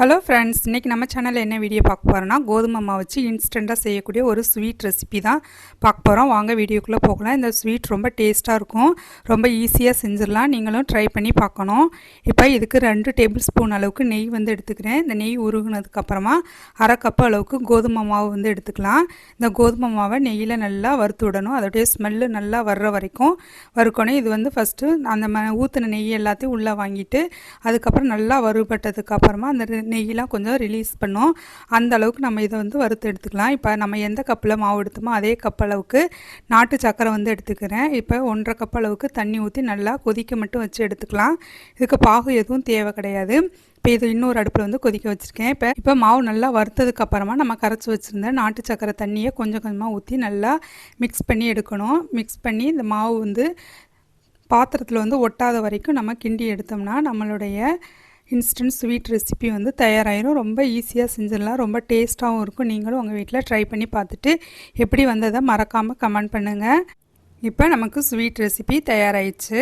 Hello friends, இன்றைக்கி நம்ம சேனலில் என்ன வீடியோ பார்க்க போகிறோன்னா கோதுமை மாவு வச்சு இன்ஸ்டண்ட்டாக செய்யக்கூடிய ஒரு ஸ்வீட் ரெசிபி தான் பார்க்க போகிறோம். வாங்க வீடியோக்குள்ளே போகலாம். இந்த ஸ்வீட் ரொம்ப டேஸ்ட்டாக இருக்கும், ரொம்ப ஈஸியாக செஞ்சிடலாம். நீங்களும் ட்ரை பண்ணி பார்க்கணும். இப்போ இதுக்கு 2 டேபிள் ஸ்பூன் அளவுக்கு நெய் வந்து எடுத்துக்கிறேன். இந்த நெய் உருகுனதுக்கப்புறமா அரை கப் அளவுக்கு கோதுமை மாவு வந்து எடுத்துக்கலாம். இந்த கோதுமை மாவை நெய்யில் நல்லா வறுத்து விடணும். அதோடைய ஸ்மெல்லு நல்லா வர்ற வரைக்கும் வறுக்கணும். இது வந்து ஃபஸ்ட்டு அந்த ஊற்றின நெய் எல்லாத்தையும் உள்ளே வாங்கிட்டு அதுக்கப்புறம் நல்லா வறுபட்டதுக்கப்புறமா அந்த நெய்யெலாம் கொஞ்சம் ரிலீஸ் பண்ணோம். அந்த அளவுக்கு நம்ம இதை வந்து வறுத்து எடுத்துக்கலாம். இப்போ நம்ம எந்த கப்பில் மாவு எடுத்தோமோ அதே கப் அளவுக்கு நாட்டு சக்கரை வந்து எடுத்துக்கிறேன். இப்போ 1.5 கப் அளவுக்கு தண்ணி ஊற்றி நல்லா கொதிக்க மட்டும் வச்சு எடுத்துக்கலாம். இதுக்கு பாகு எதுவும் தேவை கிடையாது. இப்போ இது இன்னொரு அடுப்பில் வந்து கொதிக்க வச்சுருக்கேன். இப்போ மாவு நல்லா வறுத்ததுக்கு அப்புறமா நம்ம கரைச்சி வச்சுருந்த நாட்டு சக்கரை தண்ணியை கொஞ்சம் கொஞ்சமாக ஊற்றி நல்லா மிக்ஸ் பண்ணி எடுக்கணும். மிக்ஸ் பண்ணி இந்த மாவு வந்து பாத்திரத்தில் வந்து ஒட்டாத வரைக்கும் நம்ம கிண்டி எடுத்தோம்னா நம்மளுடைய இன்ஸ்டன்ட் ஸ்வீட் ரெசிபி வந்து தயாராகிடும். ரொம்ப ஈஸியாக செஞ்சிடலாம், ரொம்ப டேஸ்ட்டாகவும் இருக்கும். நீங்களும் உங்கள் வீட்டில் ட்ரை பண்ணி பார்த்துட்டு எப்படி வந்ததை மறக்காமல் கமெண்ட் பண்ணுங்கள். இப்போ நமக்கு ஸ்வீட் ரெசிபி தயாராகிடுச்சு.